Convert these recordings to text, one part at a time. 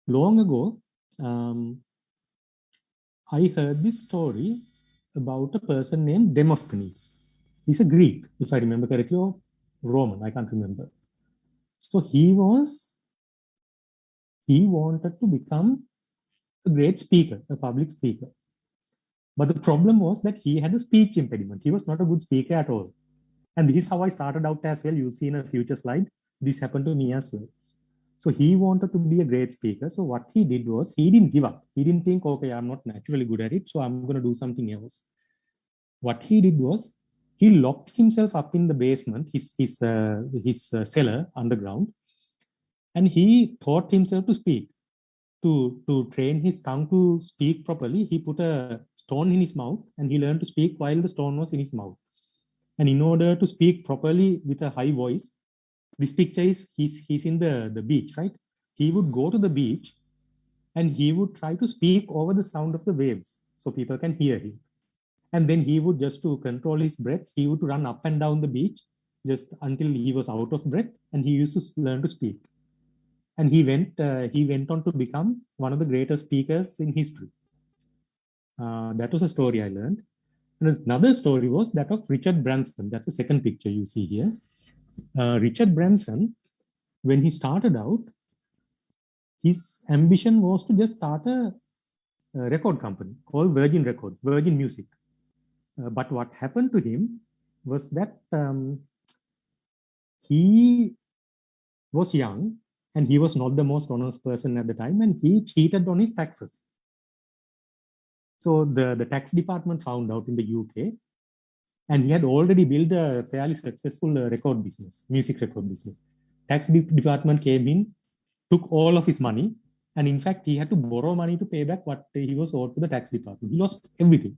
Long ago, I heard this story about a person named Demosthenes. He's a Greek, if I remember correctly, or Roman, I can't remember. So he wanted to become a great speaker, a public speaker. But the problem was that he had a speech impediment. He was not a good speaker at all. And this is how I started out as well. You'll see in a future slide. This happened to me as well. So he wanted to be a great speaker. So what he did was he didn't give up. He didn't think, okay, I'm not naturally good at it, so I'm going to do something else. What he did was he locked himself up in the basement, his cellar underground, and he taught himself to speak. To train his tongue to speak properly, he put a stone in his mouth and he learned to speak while the stone was in his mouth. And in order to speak properly with a high voice, this picture is he's in the beach, right? He would go to the beach and he would try to speak over the sound of the waves so people can hear him. And then he would, just to control his breath, he would run up and down the beach just until he was out of breath, and he used to learn to speak. And he went on to become one of the greatest speakers in history. That was a story I learned. And another story was that of Richard Branson. That's the second picture you see here. Richard Branson, when he started out, his ambition was to just start a record company called Virgin Records, Virgin Music. But what happened to him was that he was young and he was not the most honest person at the time, and he cheated on his taxes. So the tax department found out in the UK, and he had already built a fairly successful record business, music record business. Tax department came in, took all of his money, and in fact, he had to borrow money to pay back what he was owed to the tax department. He lost everything.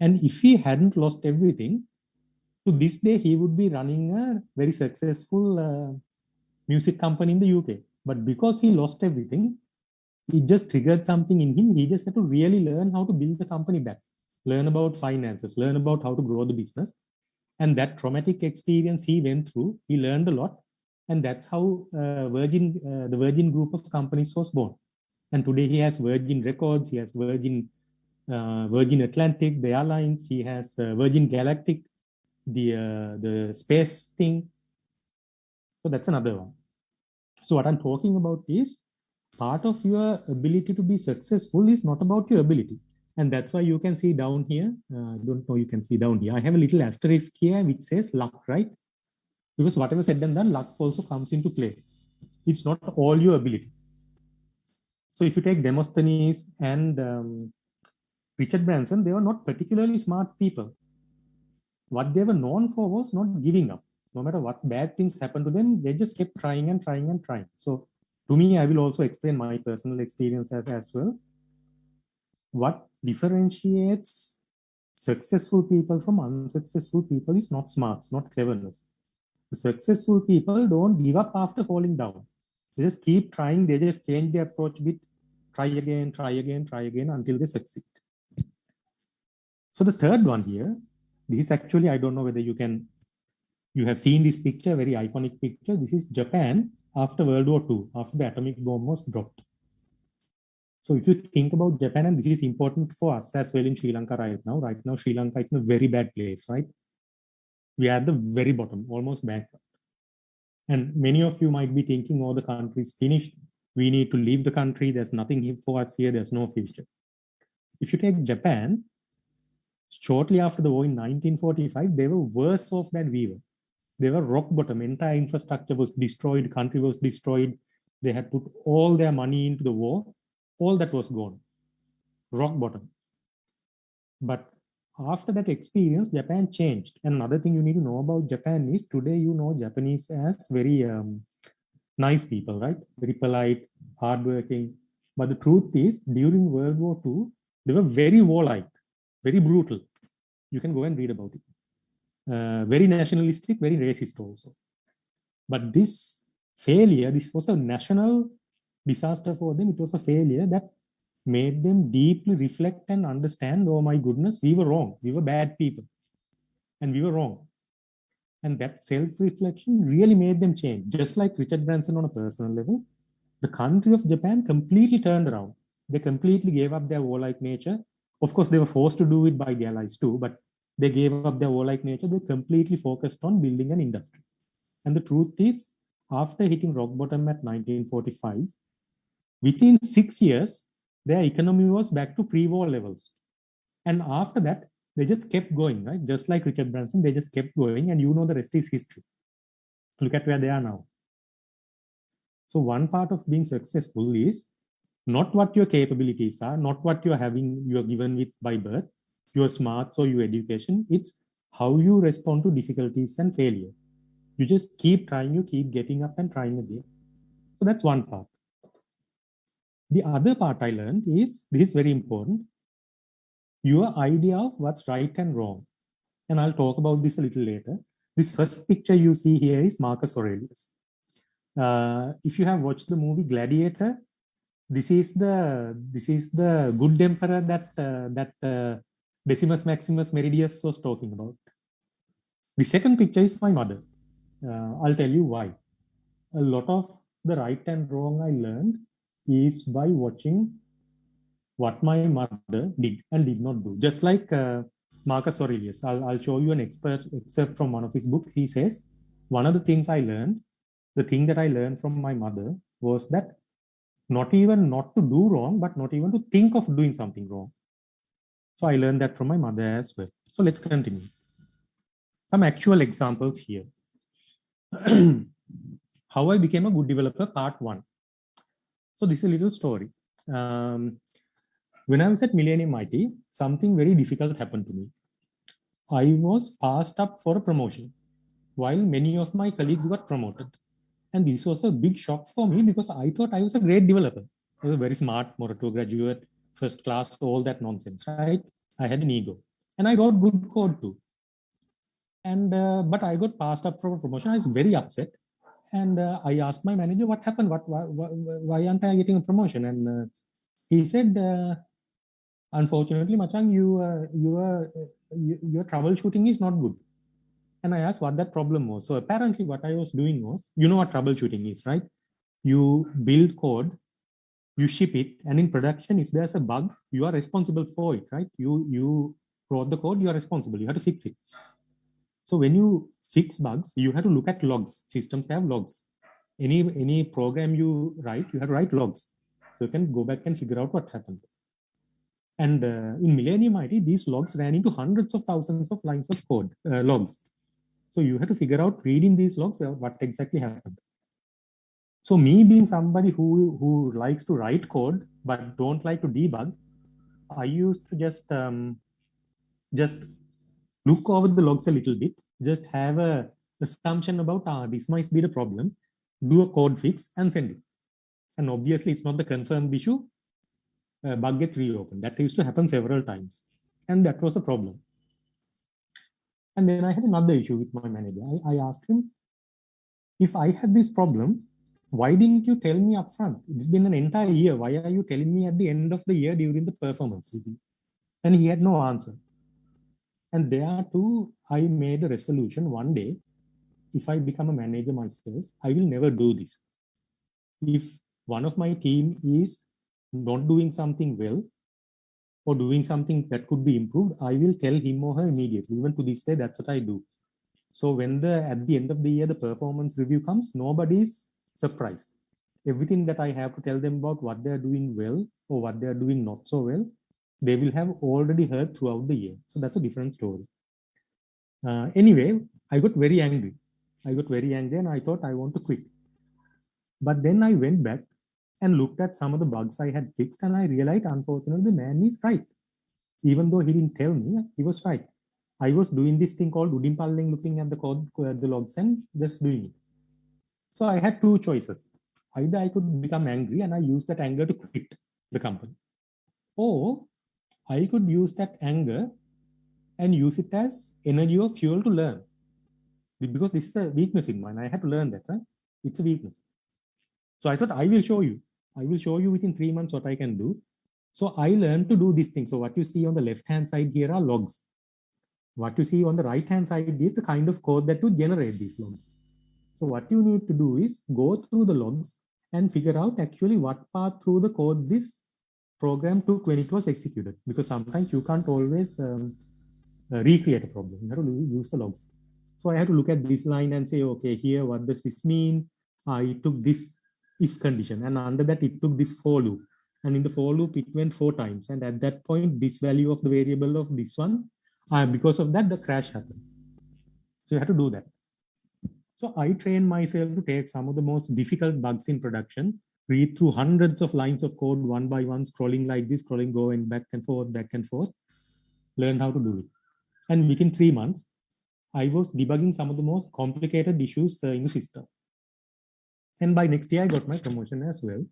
And if he hadn't lost everything, to this day, he would be running a very successful music company in the UK. But because he lost everything, it just triggered something in him. He just had to really learn how to build the company back, learn about finances, learn about how to grow the business. And that traumatic experience he went through, he learned a lot. And that's how the Virgin group of companies was born. And today he has Virgin Records, he has Virgin Atlantic, the airlines, he has Virgin Galactic, the space thing. So that's another one. So what I'm talking about is part of your ability to be successful is not about your ability. And that's why you can see down here, I don't know, you can see down here, I have a little asterisk here which says luck, right? Because whatever said and done, luck also comes into play. It's not all your ability. So if you take Demosthenes and Richard Branson, they were not particularly smart people. What they were known for was not giving up. No matter what bad things happened to them, they just kept trying and trying and trying. So to me, I will also explain my personal experience as well. What differentiates successful people from unsuccessful people is not smarts, not cleverness. The successful people don't give up after falling down. They just keep trying. They just change their approach a bit, try again, try again, try again until they succeed. So the third one here, this is actually, I don't know whether you have seen this picture, very iconic picture. This is Japan after World War II, after the atomic bomb was dropped. So if you think about Japan, and this is important for us as well in Sri Lanka right now, Sri Lanka is in a very bad place, right? We are at the very bottom, almost bankrupt. And many of you might be thinking, oh, the country is finished. We need to leave the country. There's nothing for us here. There's no future. If you take Japan, shortly after the war in 1945, they were worse off than we were. They were rock bottom. Entire infrastructure was destroyed. Country was destroyed. They had put all their money into the war. All that was gone. Rock bottom. But after that experience, Japan changed. And another thing you need to know about Japan is today you know Japanese as very nice people, right? Very polite, hardworking. But the truth is, during World War II, they were very warlike, very brutal. You can go and read about it. Very nationalistic, very racist also. But this failure, this was a national disaster for them. It was a failure that made them deeply reflect and understand, oh my goodness, we were wrong. We were bad people. And we were wrong. And that self-reflection really made them change. Just like Richard Branson on a personal level, The country of Japan completely turned around. They completely gave up their warlike nature. Of course, they were forced to do it by the allies too, but they gave up their warlike nature. They completely focused on building an industry. And the truth is, after hitting rock bottom at 1945, within 6 years, their economy was back to pre-war levels. And after that, they just kept going, right? Just like Richard Branson, they just kept going, and you know the rest is history. Look at where they are now. So one part of being successful is not what your capabilities are, not what you're given with by birth, your smarts or your education. It's how you respond to difficulties and failure. You just keep trying, you keep getting up and trying again. So that's one part. The other part I learned is, this is very important, your idea of what's right and wrong. And I'll talk about this a little later. This first picture you see here is Marcus Aurelius. If you have watched the movie Gladiator, this is the good emperor that Decimus Maximus Meridius was talking about. The second picture is my mother. I'll tell you why. A lot of the right and wrong I learned is by watching what my mother did and did not do. Just like Marcus Aurelius, I'll show you an excerpt from one of his books. He says, one of the things I learned, the thing that I learned from my mother was that not even not to do wrong, but not even to think of doing something wrong. So I learned that from my mother as well. So let's continue. Some actual examples here. How I became a good developer, part 1. So this is a little story. When I was at Millennium IT, something very difficult happened to me. I was passed up for a promotion, while many of my colleagues got promoted. And this was a big shock for me because I thought I was a great developer. I was a very smart Morato graduate, first class, all that nonsense, right? I had an ego. And I wrote good code too. And but I got passed up for a promotion. I was very upset. And I asked my manager, what happened? Why aren't I getting a promotion? And he said, unfortunately, Machang, your troubleshooting is not good. And I asked what that problem was. So apparently what I was doing was, you know what troubleshooting is, right? You build code, you ship it, and in production, if there's a bug, you are responsible for it, right? You wrote the code, you are responsible, you have to fix it. So when you fix bugs, you have to look at logs. Systems have logs. Any program you write, you have to write logs. So you can go back and figure out what happened. And in Millennium IT, these logs ran into hundreds of thousands of lines of code, logs. So you have to figure out, reading these logs, what exactly happened. So me being somebody who likes to write code, but don't like to debug, I used to just look over the logs a little bit, just have a assumption about, this might be the problem, do a code fix and send it. And obviously it's not the confirmed issue, bug gets reopened. That used to happen several times. And that was the problem. And then I had another issue with my manager. I asked him, if I had this problem, why didn't you tell me upfront? It's been an entire year. Why are you telling me at the end of the year during the performance review? And he had no answer. And there too, I made a resolution one day, if I become a manager myself, I will never do this. If one of my team is not doing something well, or doing something that could be improved, I will tell him or her immediately. Even to this day, that's what I do. So when at the end of the year, the performance review comes, nobody is surprised. Everything that I have to tell them about what they're doing well or what they're doing not so well, they will have already heard throughout the year. So that's a different story. Anyway, I got very angry. And I thought I want to quit. But then I went back and looked at some of the bugs I had fixed, and I realized, unfortunately, the man is right. Even though he didn't tell me, he was right. I was doing this thing called udimpalling, looking at the code, the logs, and just doing it. So I had two choices. Either I could become angry and I use that anger to quit the company, or I could use that anger and use it as energy or fuel to learn. Because this is a weakness in mine. I had to learn that, right? It's a weakness. So I thought, I will show you. I will show you within 3 months what I can do. So I learned to do this thing. So what you see on the left-hand side here are logs. What you see on the right-hand side is the kind of code that would generate these logs. So what you need to do is go through the logs and figure out actually what path through the code this program took when it was executed. Because sometimes you can't always recreate a problem. You have to use the logs. So I had to look at this line and say, okay, here, what does this mean? It took this if condition, and under that, it took this for loop. And in the for loop, it went 4 times. And at that point, this value of the variable of this one, because of that, the crash happened. So you have to do that. So I trained myself to take some of the most difficult bugs in production, read through hundreds of lines of code one by one, scrolling like this, scrolling, going back and forth, learn how to do it. And within 3 months, I was debugging some of the most complicated issues in the system. And by next year, I got my promotion as well.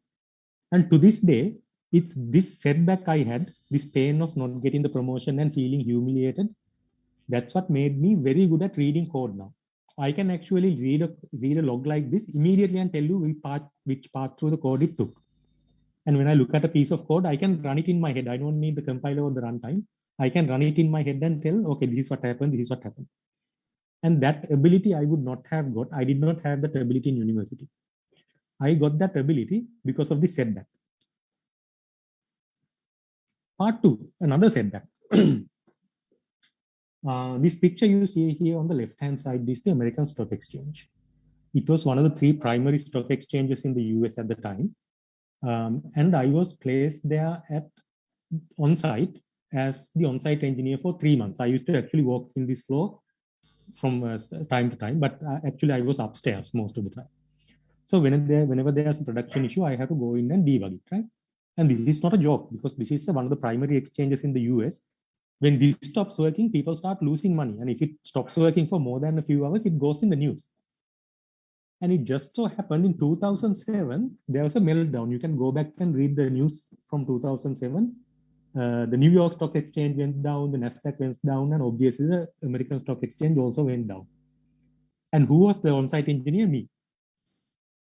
And to this day, it's this setback I had, this pain of not getting the promotion and feeling humiliated. That's what made me very good at reading code now. I can actually read a log like this immediately and tell you which path through the code it took. And when I look at a piece of code, I can run it in my head. I don't need the compiler or the runtime. I can run it in my head and tell, okay, this is what happened, this is what happened. And that ability I would not have got. I did not have that ability in university. I got that ability because of the setback. Part 2, another setback. This picture you see here on the left-hand side, this is the American Stock Exchange. It was one of the 3 primary stock exchanges in the US at the time. And I was placed there on-site as the on-site engineer for 3 months. I used to actually walk in this floor from time to time, but actually I was upstairs most of the time. So whenever there's a production issue, I have to go in and debug it, right? And this is not a joke, because this is one of the primary exchanges in the US. When this stops working, people start losing money. And if it stops working for more than a few hours, it goes in the news. And it just so happened in 2007, there was a meltdown. You can go back and read the news from 2007. The New York Stock Exchange went down, the Nasdaq went down, and obviously the American Stock Exchange also went down. And who was the on-site engineer? Me.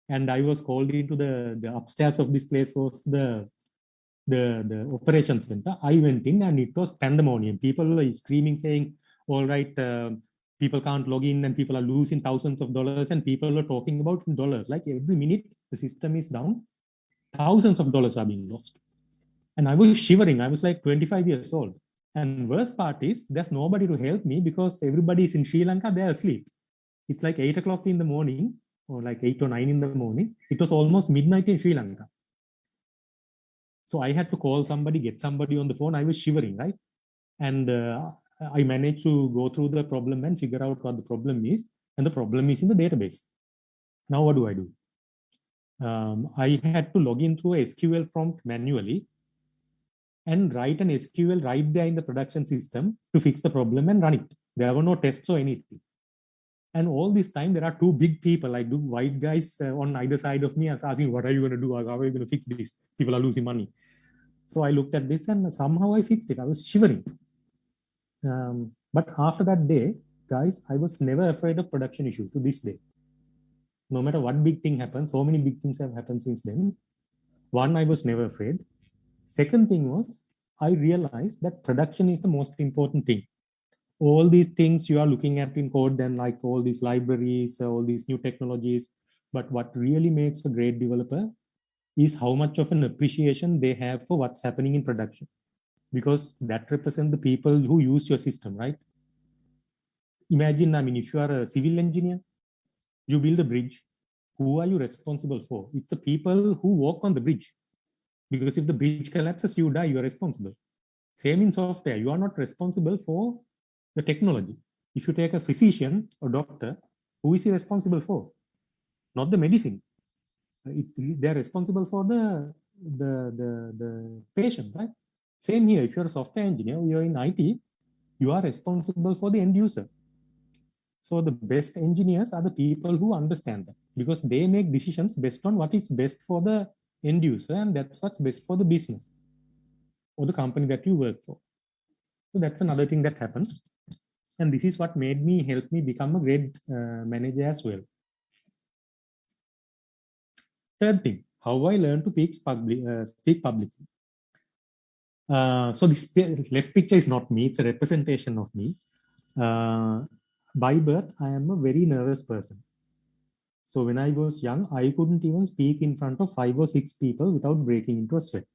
And I was called into the upstairs of this place was the operations center. I went in and it was pandemonium. People were screaming, saying, all right, people can't log in and people are losing thousands of dollars, and people are talking about dollars. Like every minute the system is down, thousands of dollars are being lost. And I was shivering. I was like 25 years old. And worst part is there's nobody to help me because everybody is in Sri Lanka, they're asleep. It's like 8 o'clock in the morning, or like 8 or 9 in the morning. It was almost midnight in Sri Lanka. So I had to call somebody, get somebody on the phone. I was shivering, right? And I managed to go through the problem and figure out what the problem is. And the problem is in the database. Now what do I do? I had to log in through a SQL prompt manually and write an SQL right there in the production system to fix the problem and run it. There were no tests or anything. And all this time, there are 2 big people, like 2 white guys on either side of me, asking, what are you going to do? How are you going to fix this? People are losing money. So I looked at this and somehow I fixed it. I was shivering. But after that day, guys, I was never afraid of production issues to this day. No matter what big thing happens, so many big things have happened since then. One, I was never afraid. Second thing was, I realized that production is the most important thing. All these things you are looking at in code, then like all these libraries, all these new technologies. But what really makes a great developer is how much of an appreciation they have for what's happening in production. Because that represents the people who use your system, right? Imagine, if you are a civil engineer, you build a bridge. Who are you responsible for? It's the people who walk on the bridge. Because if the bridge collapses, you die, you are responsible. Same in software, you are not responsible for the technology. If you take a physician or doctor, who is he responsible for? Not the medicine. They're responsible for the patient, right? Same here, if you're a software engineer, you're in IT, you are responsible for the end user. So the best engineers are the people who understand that, because they make decisions based on what is best for the end user, and that's what's best for the business or the company that you work for. So that's another thing that happens. And this is what made me help me become a great manager as well. Third thing, how I learned to speak publicly. So this left picture is not me, it's a representation of me. By birth, I am a very nervous person. So when I was young, I couldn't even speak in front of 5 or 6 people without breaking into a sweat.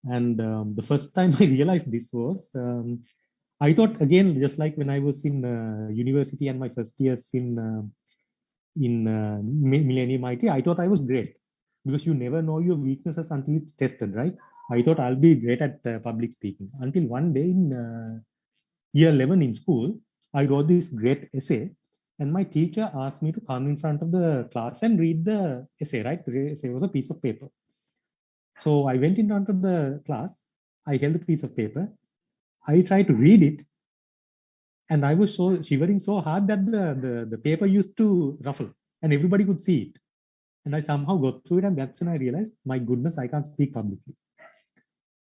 And the first time I realized this was, I thought, again, just like when I was in university and my first years in Millennium IT, I thought I was great, because you never know your weaknesses until it's tested, right? I thought I'll be great at public speaking, until one day in year 11 in school, I wrote this great essay, and my teacher asked me to come in front of the class and read the essay, right? The essay was a piece of paper. So I went in front of the class, I held a piece of paper, I tried to read it, and I was so shivering so hard that the paper used to ruffle and everybody could see it. And I somehow got through it, and that's when I realized, my goodness, I can't speak publicly.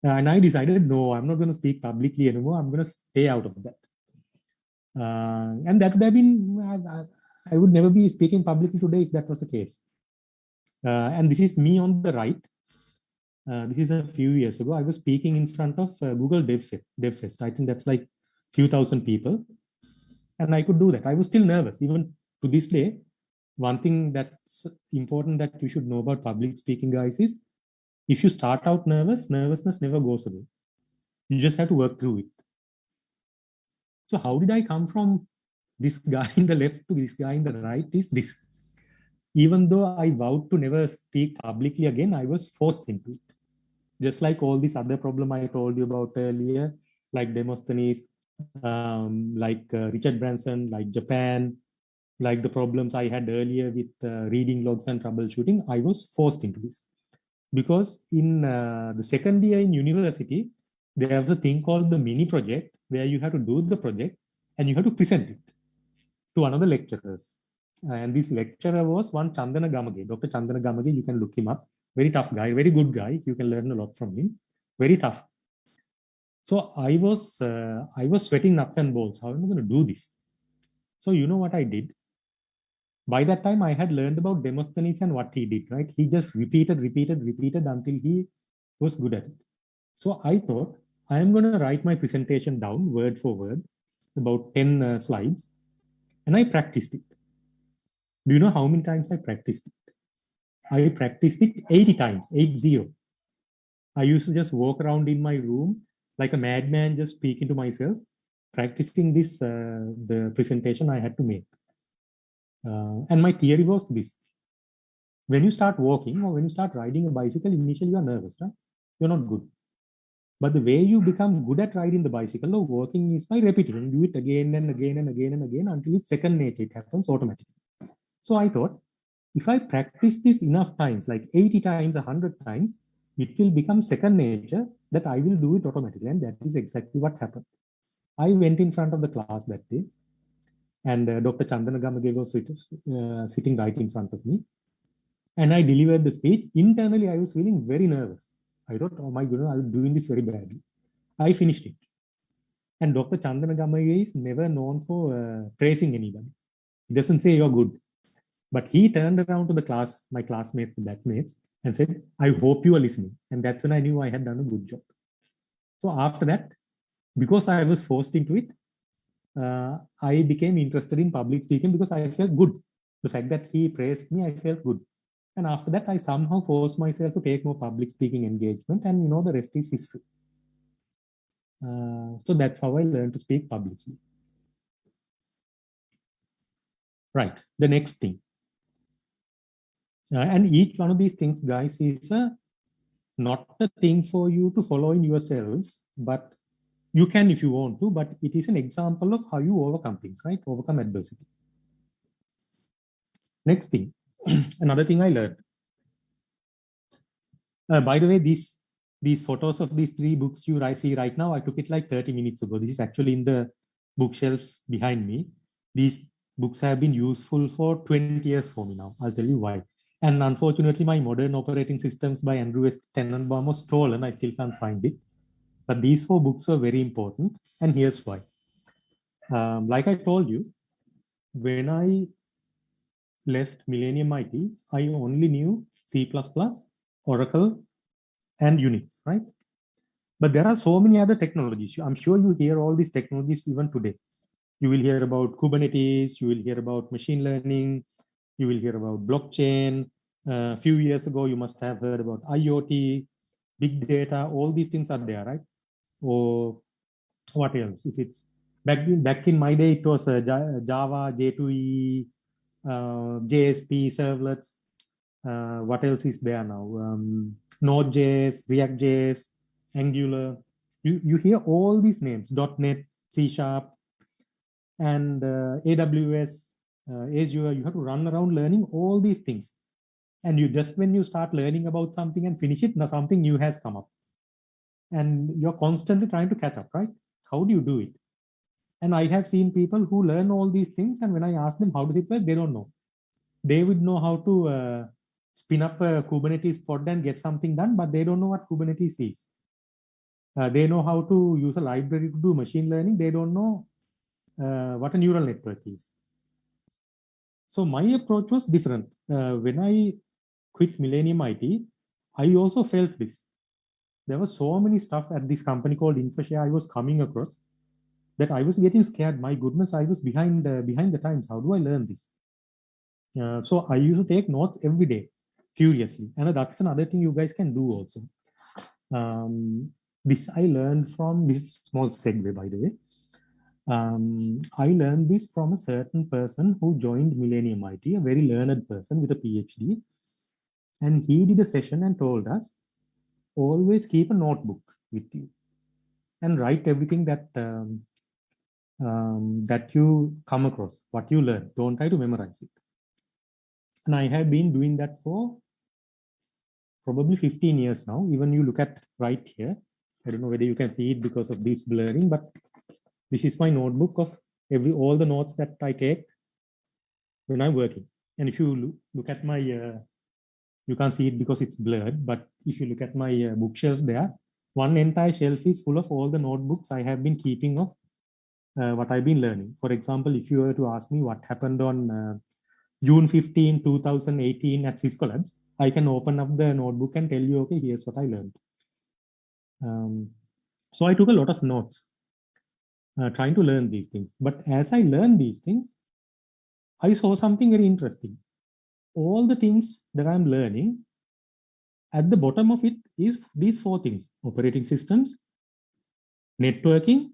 And I decided, no, I'm not going to speak publicly anymore. I'm going to stay out of that. And that would have been, I would never be speaking publicly today if that was the case. And this is me on the right. This is a few years ago. I was speaking in front of Google DevFest. I think that's like few thousand people. And I could do that. I was still nervous. Even to this day, one thing that's important that you should know about public speaking, guys, is if you start out nervous, nervousness never goes away. You just have to work through it. So how did I come from this guy in the left to this guy in the right is this. Even though I vowed to never speak publicly again, I was forced into it. Just like all this other problem I told you about earlier, like Demosthenes, like Richard Branson, like Japan, like the problems I had earlier with reading logs and troubleshooting, I was forced into this. Because in the second year in university, there was a thing called the mini project, where you have to do the project and you have to present it to one of the lecturers. And this lecturer was one Chandana Gamage, Dr. Chandana Gamage. You can look him up. Very tough guy, very good guy. You can learn a lot from him. Very tough. So I was sweating nuts and bolts. How am I going to do this? So you know what I did? By that time, I had learned about Demosthenes and what he did, right? He just repeated until he was good at it. So I thought, I am going to write my presentation down word for word, about 10 slides, and I practiced it. Do you know how many times I practiced it? I practiced it 80 times, 80. I used to just walk around in my room like a madman, just speaking to myself, practicing this, the presentation I had to make. And my theory was this. When you start walking or when you start riding a bicycle, initially you are nervous, right? You're not good. But the way you become good at riding the bicycle or walking is by repetition. Do it again and again and again and again until it's second nature. It happens automatically. So I thought, if I practice this enough times, like 80 times, 100 times, it will become second nature that I will do it automatically. And that is exactly what happened. I went in front of the class that day, and Dr. Chandana Gamage was sitting right in front of me. And I delivered the speech. Internally, I was feeling very nervous. I thought, oh my goodness, I'm doing this very badly. I finished it. And Dr. Chandana Gamage is never known for praising anybody. He doesn't say you're good. But he turned around to the class, my classmates, batchmates, and said, I hope you are listening. And that's when I knew I had done a good job. So after that, because I was forced into it, I became interested in public speaking because I felt good. The fact that he praised me, I felt good. And after that, I somehow forced myself to take more public speaking engagement, and the rest is history. So that's how I learned to speak publicly. Right, the next thing. And each one of these things, guys, is not a thing for you to follow in yourselves, but you can if you want to, but it is an example of how you overcome things, right? Overcome adversity. Next thing, another thing I learned. By the way, these photos of these 3 books you see right now, I took it like 30 minutes ago. This is actually in the bookshelf behind me. These books have been useful for 20 years for me now. I'll tell you why. And unfortunately, my Modern Operating Systems by Andrew F. Tenenbaum was stolen. I still can't find it. But these 4 books were very important. And here's why. Like I told you, when I left Millennium IT, I only knew C++, Oracle, and Unix, right? But there are so many other technologies. I'm sure you hear all these technologies even today. You will hear about Kubernetes, you will hear about machine learning, You will hear about blockchain. A few years ago, you must have heard about IoT, big data. All these things are there, right? Or what else? If it's back in my day, it was Java, J2E, JSP, servlets. What else is there now? Node.js, React.js, Angular. You hear all these names, .NET, C Sharp, and AWS, Azure. You have to run around learning all these things. And you just when you start learning about something and finish it, now something new has come up. And you're constantly trying to catch up, right? How do you do it? And I have seen people who learn all these things, and when I ask them how does it work, they don't know. They would know how to spin up a Kubernetes pod and get something done, but they don't know what Kubernetes is. They know how to use a library to do machine learning. They don't know what a neural network is. So my approach was different. When I quit Millennium IT, I also felt this. There was so many stuff at this company called InfoShare I was coming across that I was getting scared. My goodness, I was behind the times. How do I learn this? So I used to take notes every day, furiously. And that's another thing you guys can do also. This I learned from this small segue, by the way. I learned this from a certain person who joined Millennium IT, a very learned person with a PhD. And he did a session and told us, always keep a notebook with you and write everything that that you come across, what you learn. Don't try to memorize it. And I have been doing that for probably 15 years now. Even you look at right here, I don't know whether you can see it because of this blurring, but this is my notebook of all the notes that I take when I'm working. And if you look at my, you can't see it because it's blurred, but if you look at my bookshelf there, one entire shelf is full of all the notebooks I have been keeping of what I've been learning. For example, if you were to ask me what happened on June 15, 2018 at Cisco Labs, I can open up the notebook and tell you, okay, here's what I learned. So I took a lot of notes trying to learn these things. But as I learned these things, I saw something very interesting. All the things that I'm learning, at the bottom of it is these four things: operating systems, networking,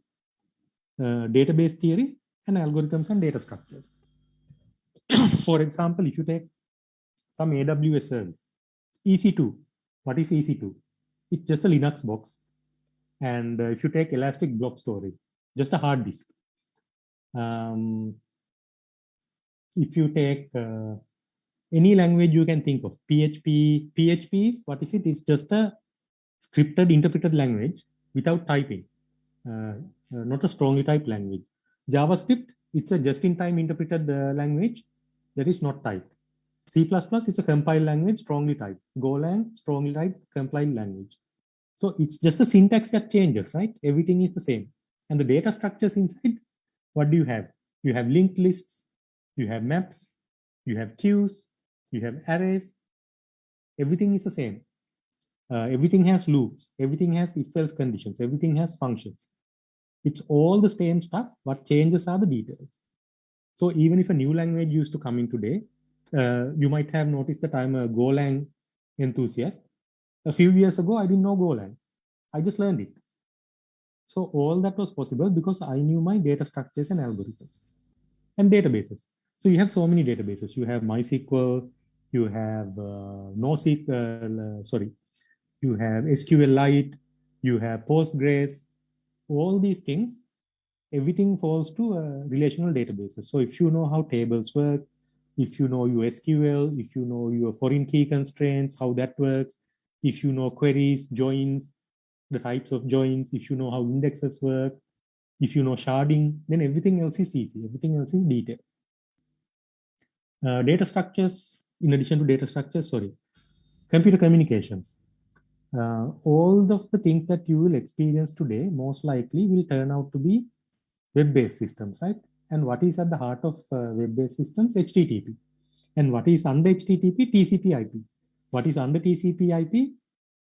database theory, and algorithms and data structures. For example, if you take some AWS service, EC2, what is EC2? It's just a Linux box. And if you take elastic block storage, just a hard disk. If you take any language you can think of, PHP is, what is it? It's just a scripted interpreted language without typing, not a strongly typed language. JavaScript, it's a just-in-time interpreted language that is not typed. C++, it's a compiled language, strongly typed. Golang, strongly typed, compiled language. So it's just the syntax that changes, right? Everything is the same. And the data structures inside, what do you have? You have linked lists, you have maps, you have queues, you have arrays. Everything is the same. Everything has loops. Everything has if-else conditions. Everything has functions. It's all the same stuff. What changes are the details. So even if a new language used to come in today, you might have noticed that I'm a Golang enthusiast. A few years ago, I didn't know Golang. I just learned it. So all that was possible because I knew my data structures and algorithms and databases. So you have so many databases. You have MySQL, you have NoSQL, you have SQLite, you have Postgres, all these things, everything falls to relational databases. So if you know how tables work, if you know your SQL, if you know your foreign key constraints, how that works, if you know queries, joins, the types of joins, if you know how indexes work, if you know sharding, then everything else is easy. Everything else is detailed. Data structures, in addition to data structures, computer communications. All of the things that you will experience today most likely will turn out to be web-based systems, right? And what is at the heart of web-based systems? HTTP. And what is under HTTP? TCP/IP. What is under TCP/IP?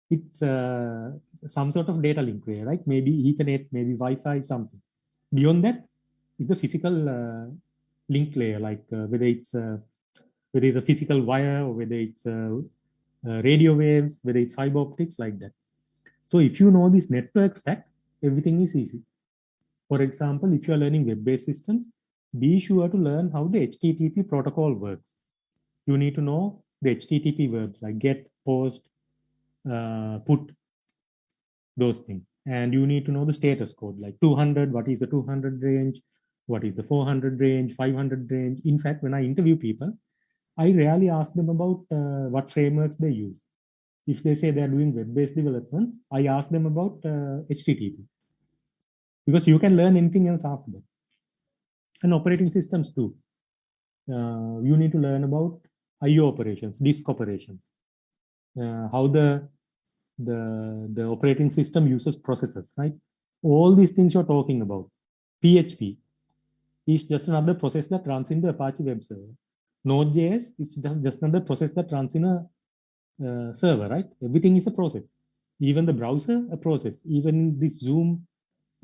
It's some sort of data link layer, right? Maybe Ethernet, maybe Wi-Fi, something. Beyond that is the physical link layer, like whether whether it's a physical wire or whether it's radio waves, whether it's fiber optics, like that. So if you know this network stack, everything is easy. For example, if you are learning web-based systems, be sure to learn how the HTTP protocol works. You need to know the HTTP verbs like get, post, put, those things. And you need to know the status code, like 200, what is the 200 range, what is the 400 range, 500 range. In fact, when I interview people, I rarely ask them about what frameworks they use. If they say they're doing web-based development, I ask them about HTTP, because you can learn anything else after that. And operating systems too. You need to learn about IO operations, disk operations, how the operating system uses processes, right? All these things you're talking about. PHP is just another process that runs in the Apache web server. Node.js is just another process that runs in a server, right? Everything is a process. Even the browser, a process. Even this Zoom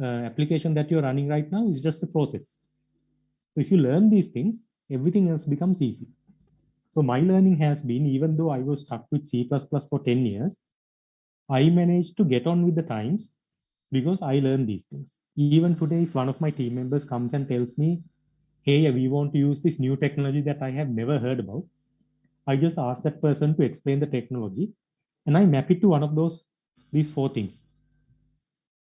application that you're running right now is just a process. So if you learn these things, everything else becomes easy. So my learning has been, even though I was stuck with C++ for 10 years, I managed to get on with the times because I learned these things. Even today, if one of my team members comes and tells me, hey, we want to use this new technology that I have never heard about, I just ask that person to explain the technology and I map it to one of these 4 things.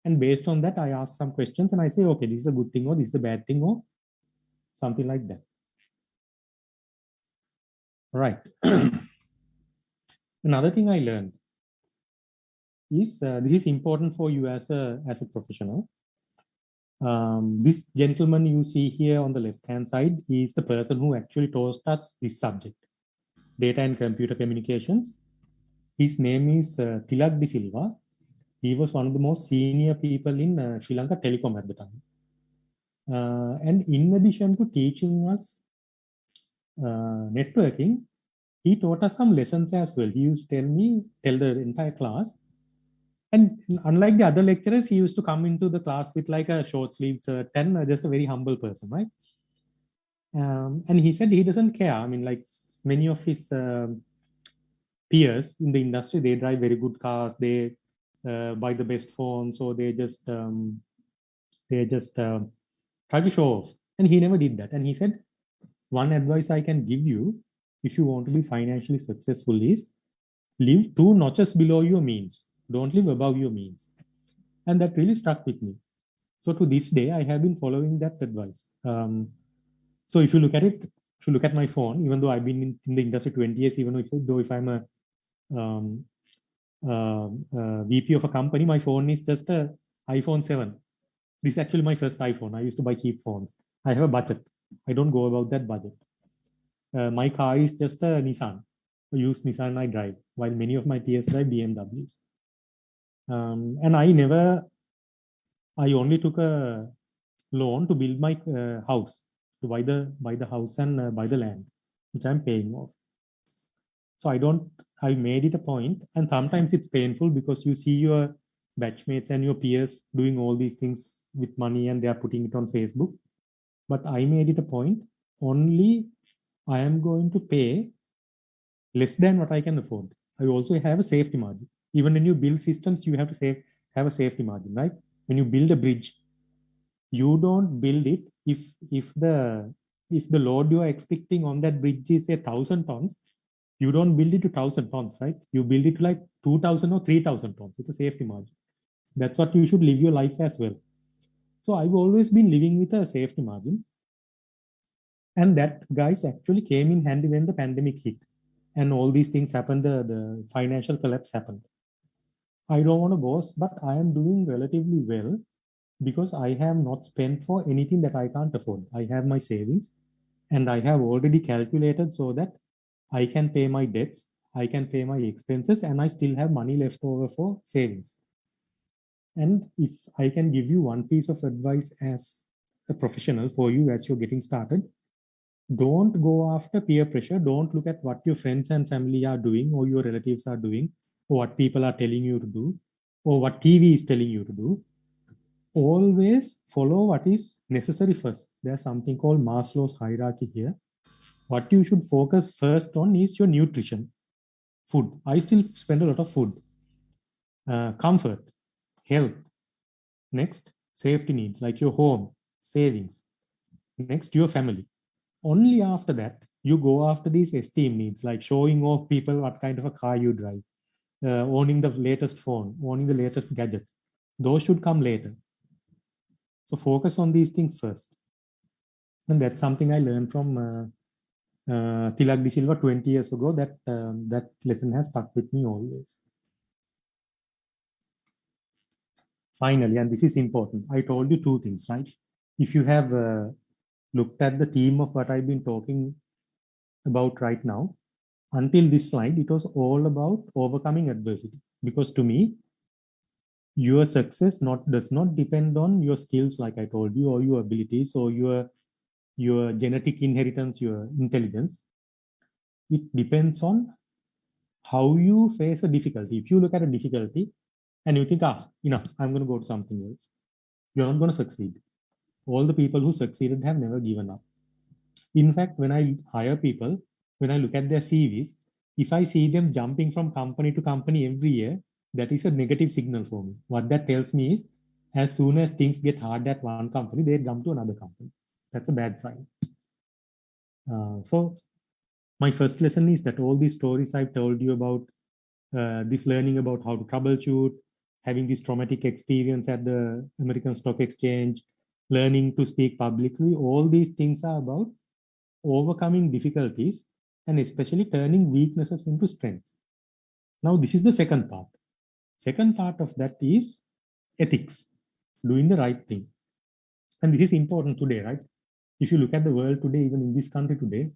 And based on that, I ask some questions and I say, okay, this is a good thing or this is a bad thing or something like that. Right. Another thing I learned is this is important for you as a professional. This gentleman you see here on the left-hand side is the person who actually taught us this subject, data and computer communications. His name is Tilak De Silva. He was one of the most senior people in Sri Lanka Telecom at the time. And in addition to teaching us networking, he taught us some lessons as well. He used to tell the entire class. And unlike the other lecturers, he used to come into the class with like a short sleeve shirt and just a very humble person, right? And he said he doesn't care. I mean, like many of his peers in the industry, they drive very good cars, they buy the best phones, so they just try to show off. And he never did that. And he said, one advice I can give you if you want to be financially successful is live 2 notches below your means. Don't live above your means. And that really stuck with me. So to this day, I have been following that advice. So if you look at it, if you look at my phone, even though I've been in the industry 20 years, even if I'm a VP of a company, my phone is just a iPhone 7. This is actually my first iPhone. I used to buy cheap phones. I have a budget. I don't go about that budget. My car is just a Nissan. A used Nissan I drive, while many of my peers drive BMWs. And I only took a loan to build my house, to buy the house and buy the land, which I'm paying off. So I made it a point, and sometimes it's painful because you see your batchmates and your peers doing all these things with money and they are putting it on Facebook. But I made it a point, only I am going to pay less than what I can afford. I also have a safety margin. Even when you build systems, you have to have a safety margin, right? When you build a bridge, you don't build it if the load you are expecting on that bridge is 1,000 tons, you don't build it to 1,000 tons, right? You build it to like 2,000 or 3,000 tons. It's a safety margin. That's what you should live your life as well. So I've always been living with a safety margin. And that, guys, actually came in handy when the pandemic hit and all these things happened, the financial collapse happened. I don't want to boast, but I am doing relatively well because I have not spent for anything that I can't afford. I have my savings and I have already calculated so that I can pay my debts, I can pay my expenses, and I still have money left over for savings. And if I can give you one piece of advice as a professional for you as you're getting started, don't go after peer pressure. Don't look at what your friends and family are doing or your relatives are doing or what people are telling you to do or what TV is telling you to do. Always follow what is necessary first. There's something called Maslow's hierarchy here. what you should focus first on is your nutrition, food. I still spend a lot of food, comfort, health. Next, safety needs like your home, savings. Next, your family. Only after that, you go after these esteem needs like showing off people what kind of a car you drive, owning the latest phone, owning the latest gadgets. Those should come later. So focus on these things first. And that's something I learned from Tilak De Silva 20 years ago. That lesson has stuck with me always. Finally, and this is important, I told you two things, right? If you have looked at the theme of what I've been talking about right now, until this slide, it was all about overcoming adversity. Because to me, your success does not depend on your skills, like I told you, or your abilities, or your genetic inheritance, your intelligence. It depends on how you face a difficulty. If you look at a difficulty and you think, enough, I'm going to go to something else, you're not going to succeed. All the people who succeeded have never given up. In fact, when I hire people, when I look at their CVs, if I see them jumping from company to company every year, that is a negative signal for me. What that tells me is, as soon as things get hard at one company, they jump to another company. That's a bad sign. So my first lesson is that all these stories I've told you about, this learning about how to troubleshoot, having this traumatic experience at the American Stock Exchange, learning to speak publicly, all these things are about overcoming difficulties and especially turning weaknesses into strengths. Now, this is the second part. Second part of that is ethics, doing the right thing. And this is important today, right? If you look at the world today, even in this country today,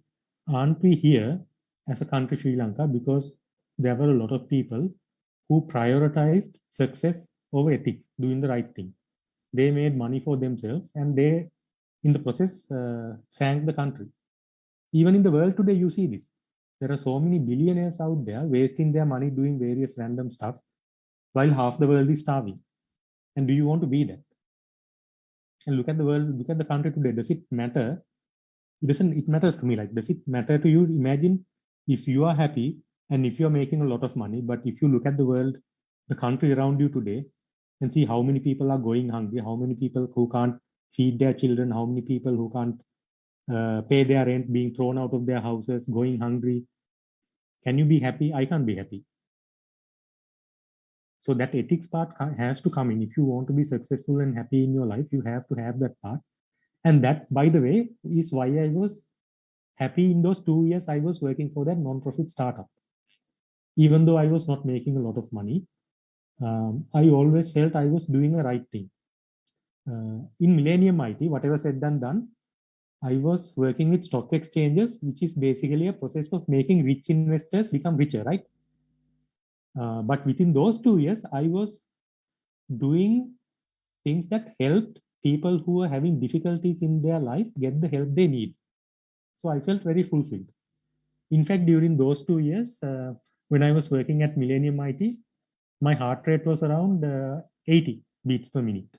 aren't we here as a country, Sri Lanka, because there were a lot of people who prioritized success over ethics, doing the right thing. They made money for themselves and they, in the process, sank the country. Even in the world today, you see this. There are so many billionaires out there wasting their money doing various random stuff while half the world is starving. And do you want to be that? And look at the world, look at the country today. Does it matter? It matters to me. Like, does it matter to you? Imagine if you are happy and if you're making a lot of money, but if you look at the world, the country around you today, and see how many people are going hungry, how many people who can't feed their children, how many people who can't pay their rent, being thrown out of their houses, going hungry. Can you be happy? I can't be happy. So that ethics part has to come in. If you want to be successful and happy in your life, you have to have that part. And that, by the way, is why I was happy in those 2 years I was working for that non-profit startup. Even though I was not making a lot of money, I always felt I was doing the right thing. In Millennium IT, whatever said and done, I was working with stock exchanges, which is basically a process of making rich investors become richer, right? But within those 2 years, I was doing things that helped people who are having difficulties in their life get the help they need. So I felt very fulfilled. In fact, during those 2 years, when I was working at Millennium IT, my heart rate was around 80 beats per minute.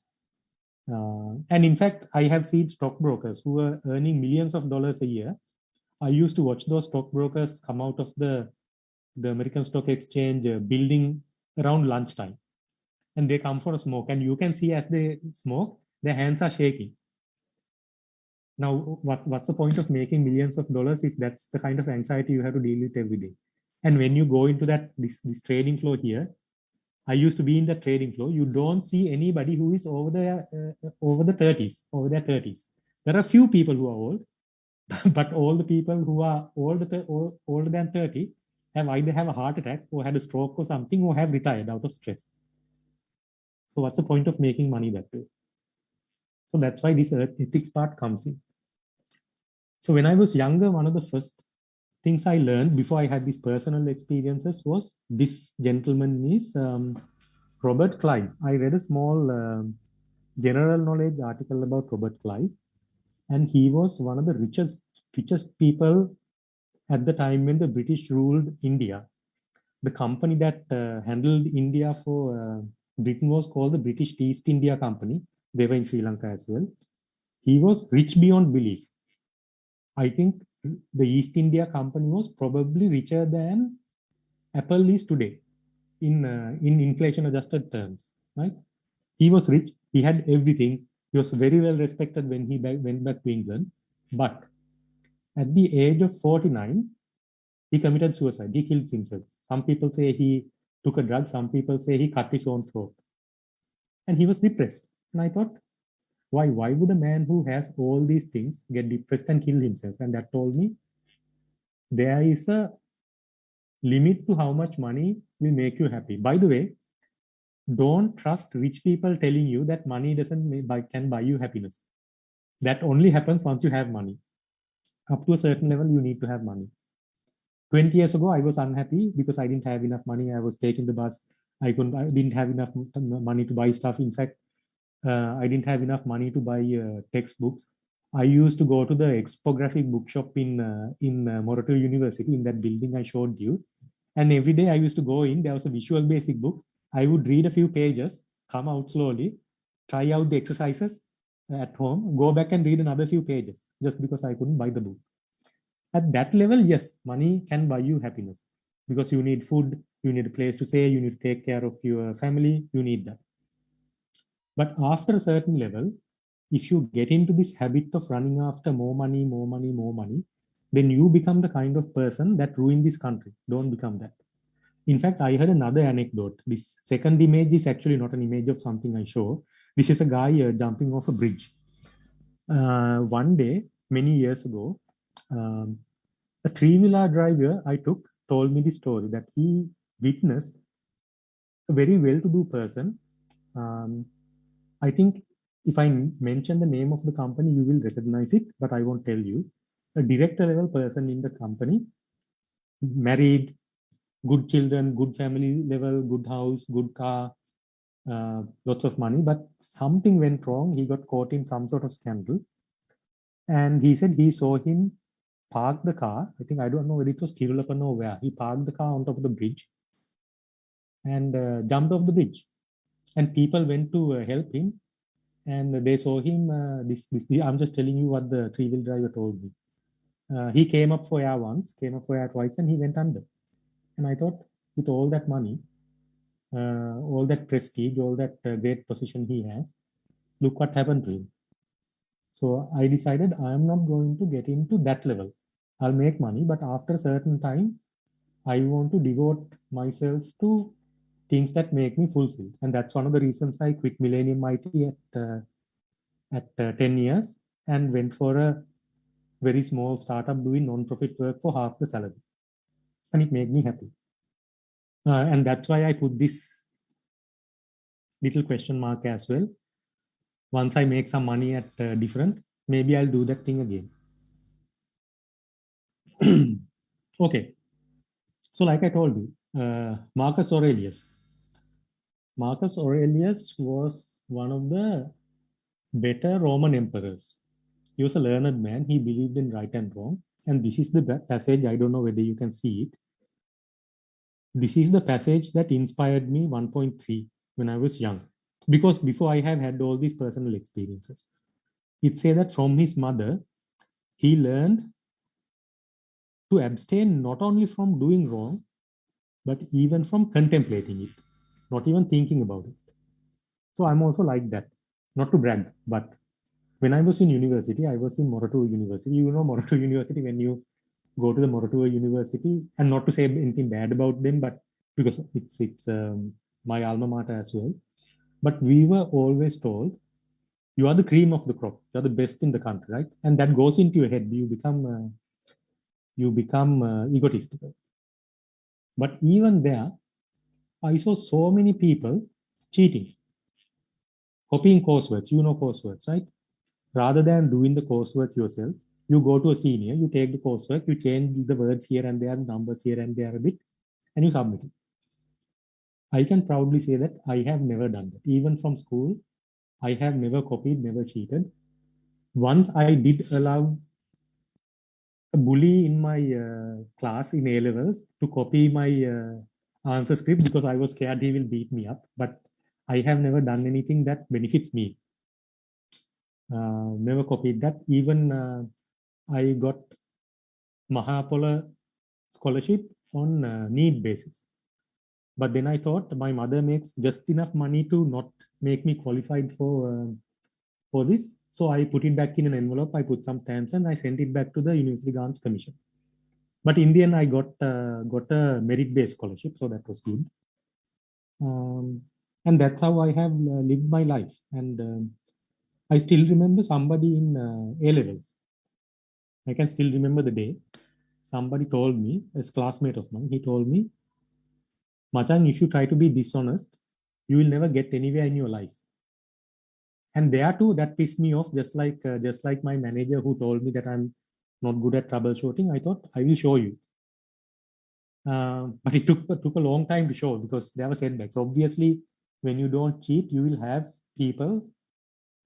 And in fact, I have seen stockbrokers who are earning millions of dollars a year. I used to watch those stockbrokers come out of the American Stock Exchange building around lunchtime. And they come for a smoke. And you can see as they smoke, their hands are shaking. Now, what's the point of making millions of dollars if that's the kind of anxiety you have to deal with every day? And when you go into this trading floor here, I used to be in the trading floor. You don't see anybody who is over the 30s, over their 30s. There are few people who are old, but all the people who are older than 30 have either have a heart attack or had a stroke or something or have retired out of stress. So what's the point of making money that way? So that's why this ethics part comes in. So when I was younger, one of the first things I learned before I had these personal experiences was this gentleman is Robert Clive. I read a small general knowledge article about Robert Clive, and he was one of the richest people at the time when the British ruled India. The company that handled India for Britain was called the British East India Company. They were in Sri Lanka as well. He was rich beyond belief. I think the East India Company was probably richer than Apple is today in inflation adjusted terms, right? He was rich, he had everything, he was very well respected when he went back to England. But at the age of 49, he committed suicide, he killed himself. Some people say he took a drug, some people say he cut his own throat. And he was depressed. And I thought, why would a man who has all these things get depressed and kill himself? And that told me there is a limit to how much money will make you happy. By the way, don't trust rich people telling you that money can buy you happiness. That only happens once you have money. Up to a certain level, you need to have money. 20 years ago, I was unhappy because I didn't have enough money. I was taking the bus. I didn't have enough money to buy stuff. In fact, I didn't have enough money to buy textbooks. I used to go to the expographic bookshop in Morato University, in that building I showed you. And every day I used to go in, there was a Visual Basic book. I would read a few pages, come out slowly, try out the exercises at home, go back and read another few pages, just because I couldn't buy the book. At that level, yes, money can buy you happiness, because you need food, you need a place to stay, you need to take care of your family, you need that. But after a certain level, if you get into this habit of running after more money, more money, more money, then you become the kind of person that ruin this country. Don't become that. In fact, I had another anecdote. This second image is actually not an image of something I show. This is a guy jumping off a bridge. One day, many years ago, a three-wheeler driver I took told me the story that he witnessed a very well-to-do person. I think if I mention the name of the company, you will recognize it, but I won't tell you. A director level person in the company, married, good children, good family level, good house, good car, lots of money, but something went wrong. He got caught in some sort of scandal. And he said he saw him park the car. I think, I don't know whether it was Tirulapan or where. He parked the car on top of the bridge and jumped off the bridge. And people went to help him. And they saw him, I'm just telling you what the three-wheel driver told me. He came up for air once, came up for air twice, and he went under. And I thought, with all that money, all that prestige, all that great position he has, look what happened to him. So I decided I'm not going to get into that level. I'll make money, but after a certain time, I want to devote myself to things that make me fulfilled. And that's one of the reasons I quit Millennium IT at 10 years and went for a very small startup doing non-profit work for half the salary. And it made me happy. And that's why I put this little question mark as well. Once I make some money at different, maybe I'll do that thing again. Okay. So like I told you, Marcus Aurelius. Marcus Aurelius was one of the better Roman emperors. He was a learned man. He believed in right and wrong. And this is the passage. I don't know whether you can see it. This is the passage that inspired me 1.3 when I was young. Because before I have had all these personal experiences. It says that from his mother, he learned to abstain not only from doing wrong, but even from contemplating it, not even thinking about it. So I'm also like that. Not to brag, but when I was in university, I was in Morato University. You know Morato University, when you go to the Morato University, and not to say anything bad about them, but because it's my alma mater as well. But we were always told, you are the cream of the crop. You're the best in the country, right? And that goes into your head. You become egotistical. But even there, I saw so many people cheating, copying coursework. You know coursework, right? Rather than doing the coursework yourself, you go to a senior, you take the coursework, you change the words here and there, numbers here and there a bit, and you submit it. I can proudly say that I have never done that. Even from school, I have never copied, never cheated. Once I did allow a bully in my class in A levels to copy my answer script because I was scared he will beat me up. But I have never done anything that benefits me. Never copied that. Even I got Mahapola scholarship on need basis. But then I thought my mother makes just enough money to not make me qualified for this. So I put it back in an envelope. I put some stamps and I sent it back to the University Grants Commission. But in the end, I got a merit-based scholarship, so that was good. And that's how I have lived my life. And I still remember somebody in A levels. I can still remember the day. Somebody told me, a classmate of mine, he told me, Machang, if you try to be dishonest, you will never get anywhere in your life. And there too, that pissed me off, just like my manager who told me that I'm not good at troubleshooting. I thought I will show you. But it took a long time to show because there were setbacks. Obviously, when you don't cheat, you will have people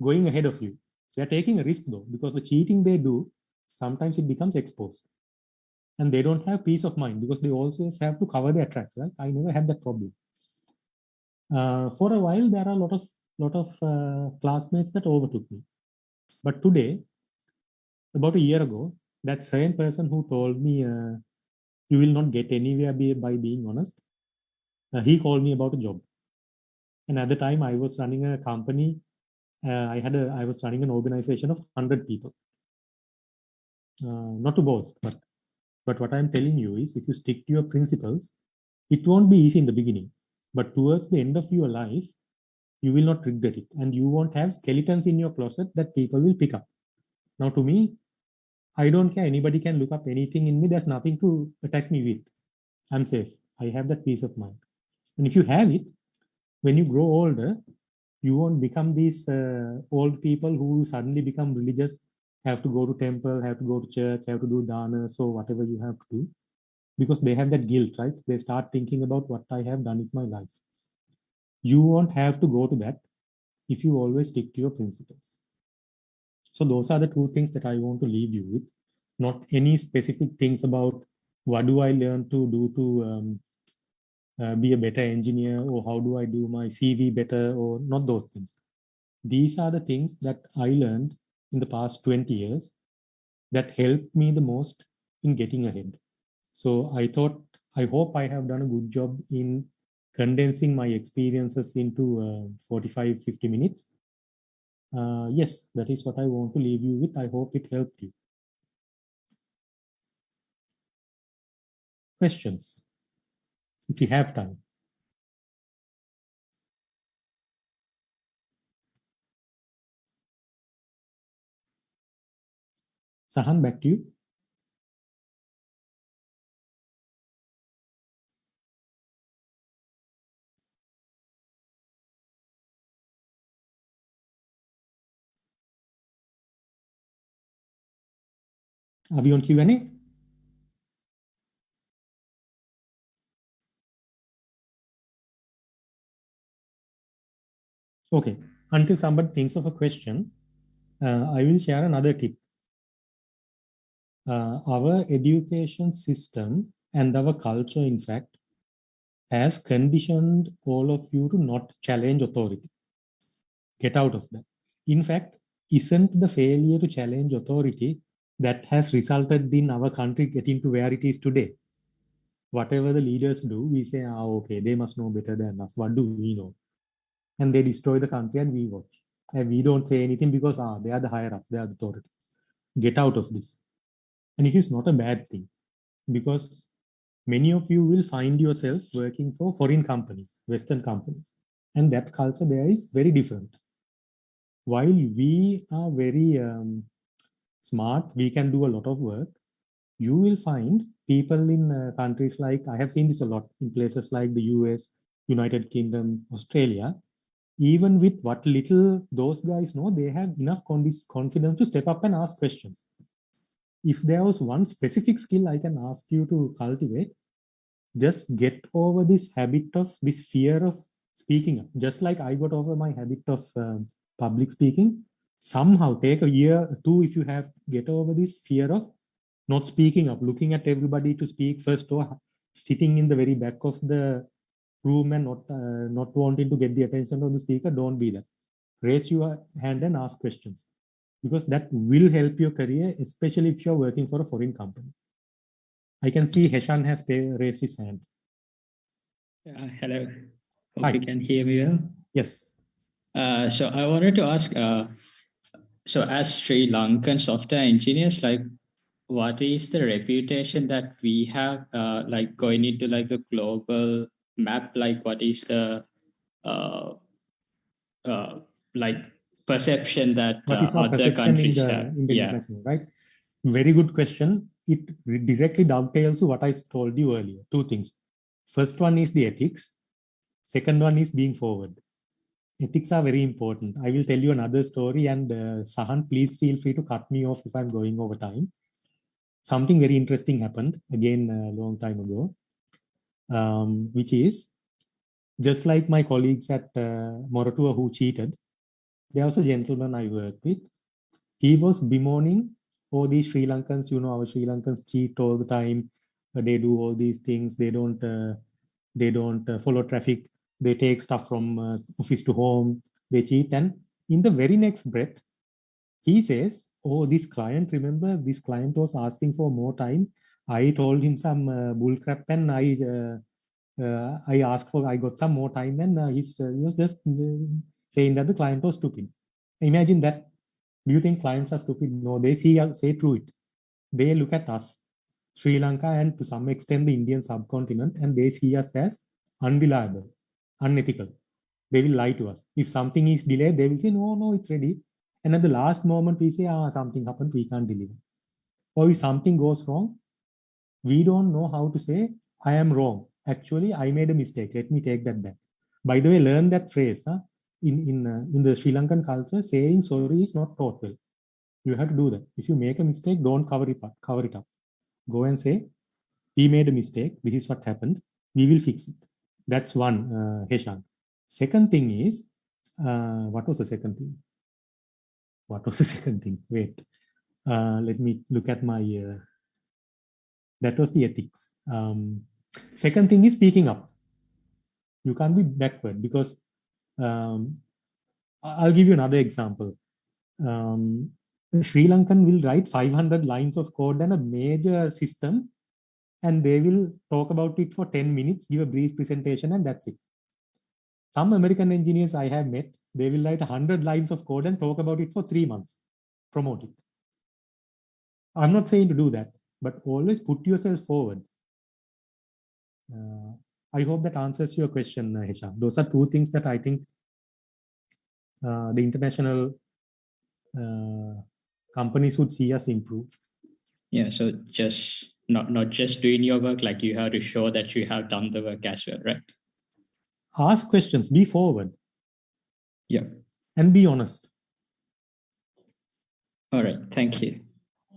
going ahead of you. They're taking a risk though, because the cheating they do, sometimes it becomes exposed. And they don't have peace of mind because they also have to cover their tracks, right? I never had that problem. For a while, there are a lot of classmates that overtook me. But today, about a year ago, that same person who told me you will not get anywhere by being honest, he called me about a job. And at the time, I was running a company. I was running an organization of 100 people. Not to boast, but what I'm telling you is, if you stick to your principles, it won't be easy in the beginning, but towards the end of your life, you will not regret it, and you won't have skeletons in your closet that people will pick up. Now, to me, I don't care. Anybody can look up anything in me. There's nothing to attack me with. I'm safe. I have that peace of mind. And if you have it, when you grow older, you won't become these old people who suddenly become religious, have to go to temple, have to go to church, have to do dana, so whatever you have to do, because they have that guilt, right? They start thinking about what I have done in my life. You won't have to go to that if you always stick to your principles. So those are the two things that I want to leave you with, not any specific things about what do I learn to do to be a better engineer, or how do I do my CV better, or not those things. These are the things that I learned in the past 20 years that helped me the most in getting ahead. So I hope I have done a good job in condensing my experiences into 45, 50 minutes. Yes, that is what I want to leave you with. I hope it helped you. Questions, if you have time. Sahan, back to you. Are we on Q&A? Okay, until somebody thinks of a question, I will share another tip. Our education system and our culture, in fact, has conditioned all of you to not challenge authority. Get out of that. In fact, isn't the failure to challenge authority that has resulted in our country getting to where it is today? Whatever the leaders do, we say, okay, they must know better than us. What do we know? And they destroy the country and we watch. And we don't say anything because they are the higher ups, they are the authority. Get out of this. And it is not a bad thing, because many of you will find yourself working for foreign companies, Western companies. And that culture there is very different. While we are very smart, we can do a lot of work, you will find people in countries like, I have seen this a lot in places like the US, United Kingdom, Australia. Even with what little those guys know, they have enough confidence to step up and ask questions. If there was one specific skill I can ask you to cultivate, just get over this habit of this fear of speaking up. Just like I got over my habit of public speaking, somehow take a year or two if you have, get over this fear of not speaking up, looking at everybody to speak first, or sitting in the very back of the room and not wanting to get the attention of the speaker. Don't be that. Raise your hand and ask questions, because that will help your career, especially if you're working for a foreign company. I can see Heshan has raised his hand. Hello. Hope Hi. you can hear me well. Yes. So I wanted to ask, so as Sri Lankan software engineers, like what is the reputation that we have, like going into like the global map? Like what is the uh, like perception that What is our other perception countries have? in the Yeah. international, right? Very good question. It directly dovetails to what I told you earlier. Two things. First one is the ethics. Second one is being forward. Ethics are very important. I will tell you another story, and Sahan, please feel free to cut me off if I'm going over time. Something very interesting happened again a long time ago, which is just like my colleagues at Moratua who cheated. There was a gentleman I worked with. He was bemoaning, oh, these Sri Lankans, our Sri Lankans cheat all the time. They do all these things. They don't follow traffic. They take stuff from office to home. They cheat. And in the very next breath, he says, oh, remember this client was asking for more time. I told him some bull crap, and I got some more time, and he was just saying that the client was stupid. Imagine that. Do you think clients are stupid? No, they say through it. They look at us, Sri Lanka, and to some extent the Indian subcontinent, and they see us as unreliable, unethical. They will lie to us. If something is delayed, they will say, no, it's ready. And at the last moment, we say, something happened, we can't deliver. Or if something goes wrong, we don't know how to say, I am wrong. Actually, I made a mistake. Let me take that back. By the way, learn that phrase. In the Sri Lankan culture, saying sorry is not taught well. You have to do that. If you make a mistake, don't cover it up. Go and say, we made a mistake. This is what happened. We will fix it. That's one, Heshan. Second thing is, what was the second thing? What was the second thing? Wait, let me look at my, that was the ethics. Second thing is speaking up. You can't be backward because I'll give you another example. Sri Lankan will write 500 lines of code and a major system, and they will talk about it for 10 minutes, give a brief presentation, and that's it. Some American engineers I have met, they will write 100 lines of code and talk about it for 3 months, promote it. I'm not saying to do that, but always put yourself forward. I hope that answers your question, Hisham. Those are two things that I think the international companies would see us improve. Yeah. So just not just doing your work, like you have to show that you have done the work as well, right? Ask questions, be forward. Yeah. And be honest. All right. Thank you.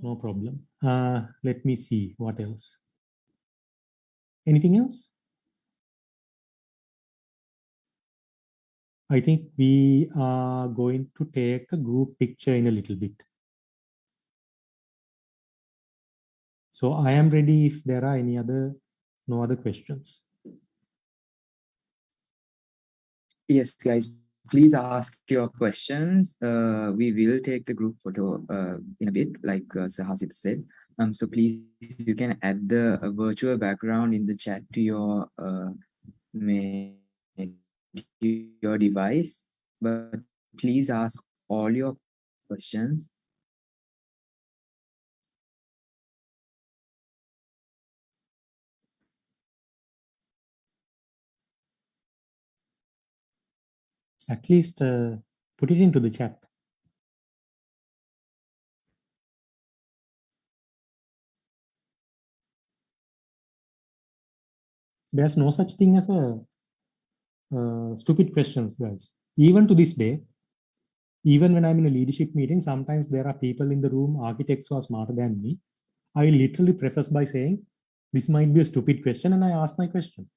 No problem. Let me see what else. Anything else? I think we are going to take a group picture in a little bit. So I am ready if there are no other questions. Yes, guys, please ask your questions. We will take the group photo in a bit, like Sir Hasitha said. So please, you can add the virtual background in the chat to your device, but please ask all your questions. At least put it into the chat. There's no such thing as a stupid questions, guys. Even to this day, even when I'm in a leadership meeting, sometimes there are people in the room, architects who are smarter than me. I literally preface by saying, this might be a stupid question, and I ask my question.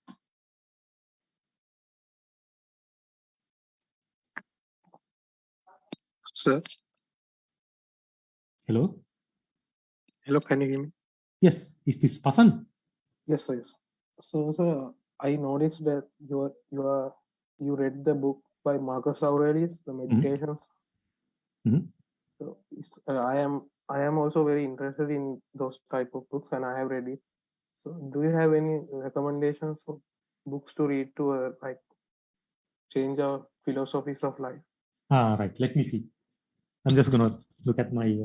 Sir. Hello? Hello, can you hear me? Yes. Is this Pasan? Yes, sir. Yes. So, sir, I noticed that you read the book by Marcus Aurelius, The Meditations. Mm-hmm. So I am also very interested in those type of books, and I have read it. So do you have any recommendations for books to read to like change our philosophies of life? Right. Let me see. I'm just gonna look at my.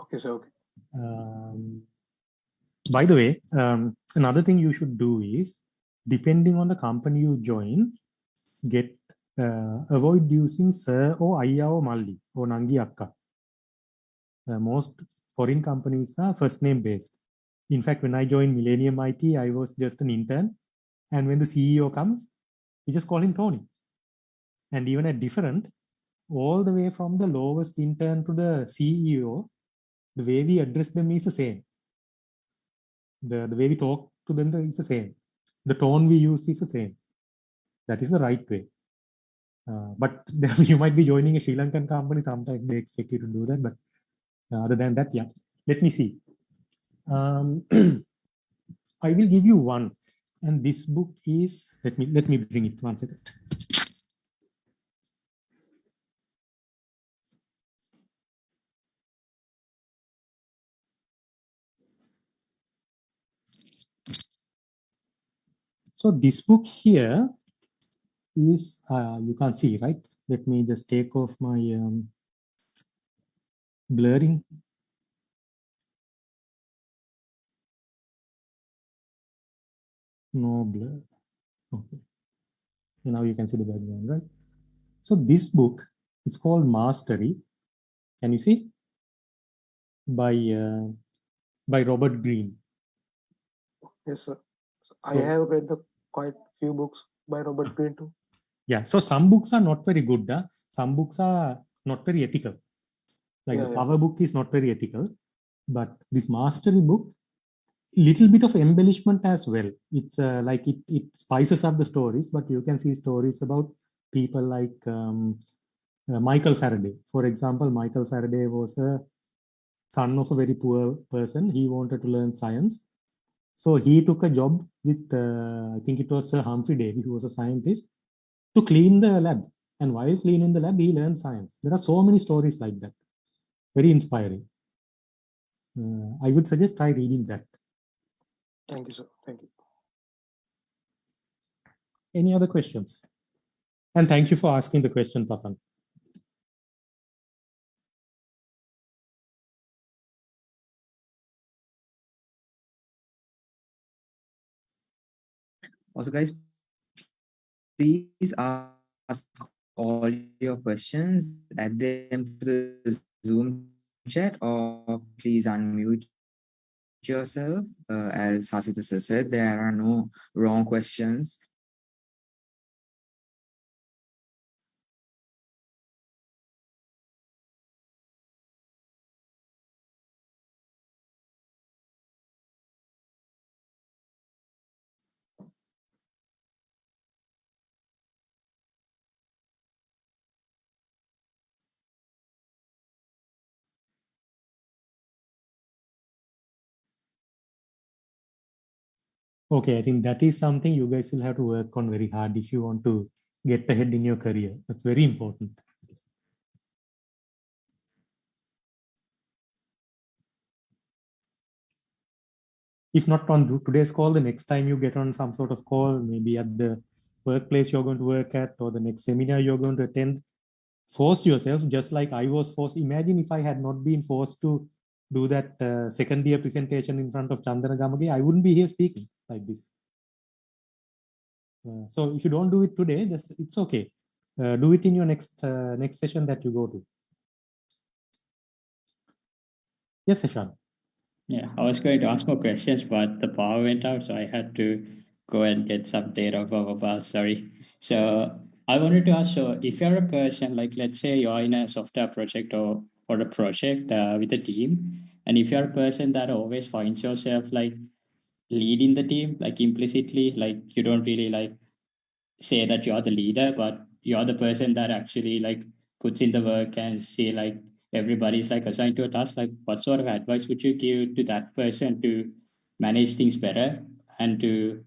Okay, so okay. By the way, another thing you should do is, depending on the company you join, get avoid using sir or ayya or malli or nangi akka. Most foreign companies are first name based. In fact, when I joined Millennium IT, I was just an intern, and when the CEO comes, we just call him Tony. And even at different, all the way from the lowest intern to the CEO, the way we address them is the same. The way we talk to them is the same. The tone we use is the same. That is the right way. But you might be joining a Sri Lankan company. Sometimes they expect you to do that. But other than that, yeah. Let me see. I will give you one. And this book is, let me bring it 1 second. So this book here is, you can't see, right? Let me just take off my blurring. No blur. Okay. Now you can see the background, right? So this book is called Mastery. Can you see? By Robert Greene. Yes, sir. So I So- have read quite few books by Robert Greene too. Yeah. So some books are not very good. Some books are not very ethical. Like Yeah, the yeah. Power book is not very ethical, but this Mastery book, little bit of embellishment as well. It's like it spices up the stories, but you can see stories about people like Michael Faraday. For example, Michael Faraday was a son of a very poor person. He wanted to learn science. So he took a job with, I think it was Humphrey Davy, who was a scientist, to clean the lab. And while cleaning the lab, he learned science. There are so many stories like that. Very inspiring. I would suggest try reading that. Thank you, sir. Thank you. Any other questions? And thank you for asking the question, Tasan. Also, guys, please ask all your questions, add them to the Zoom chat, or please unmute yourself. As Hasitha said, there are no wrong questions. Okay, I think that is something you guys will have to work on very hard if you want to get ahead in your career. That's very important. If not on today's call, the next time you get on some sort of call, maybe at the workplace you're going to work at, or the next seminar you're going to attend, force yourself, just like I was forced. Imagine if I had not been forced to do that second year presentation in front of Chandana Gamage, I wouldn't be here speaking like this. So if you don't do it today, just it's okay. Do it in your next session that you go to. Yes, Ashan. Yeah, I was going to ask more questions, but the power went out, so I had to go and get some data from a bus. Sorry. So I wanted to ask, so if you're a person, like let's say you're in a software project or a project with a team, and if you're a person that always finds yourself like leading the team, like implicitly, like you don't really like say that you're the leader, but you're the person that actually like puts in the work and say like everybody's like assigned to a task, like what sort of advice would you give to that person to manage things better and to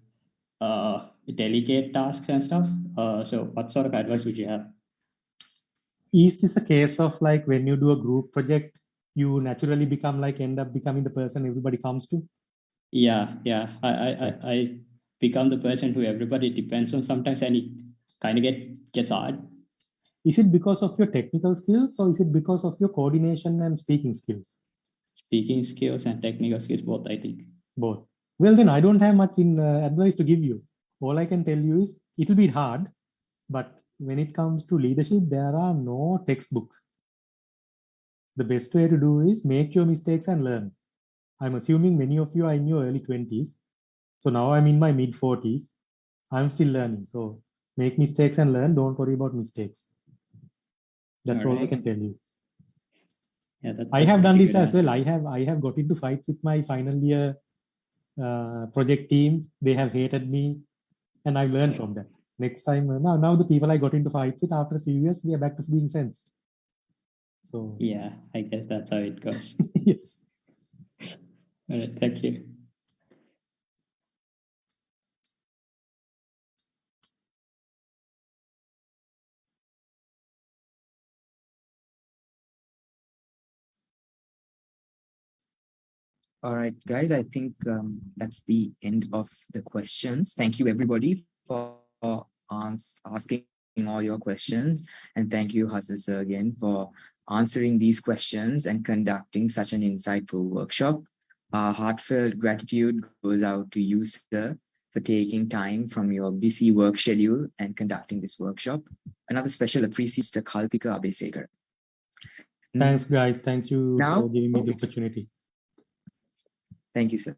delegate tasks and stuff? So what sort of advice would you have? Is this a case of like when you do a group project, you naturally become like end up becoming the person everybody comes to? Yeah. I become the person who everybody depends on sometimes, and it kind of gets hard. Is it because of your technical skills or is it because of your coordination and speaking skills? Speaking skills and technical skills, both, I think. Both. Well, then I don't have much advice to give you. All I can tell you is it will be hard, but when it comes to leadership, there are no textbooks. The best way to do is make your mistakes and learn. I'm assuming many of you are in your early 20s. So now I'm in my mid 40s. I'm still learning. So make mistakes and learn. Don't worry about mistakes. That's all I can tell you. Yeah, I have done this as well. I have got into fights with my final year project team. They have hated me, and I've learned from that. Next time, now the people I got into fights with after a few years, we are back to being friends. So yeah, I guess that's how it goes. yes. All right, thank you. All right, guys, I think that's the end of the questions. Thank you, everybody, for asking all your questions. And thank you, Hasitha, again, for answering these questions and conducting such an insightful workshop. Our heartfelt gratitude goes out to you, sir, for taking time from your busy work schedule and conducting this workshop. Another special appreciation to Kalpika Abesekar. Thanks, guys. Thanks you Now, for giving me the opportunity. Thank you, sir.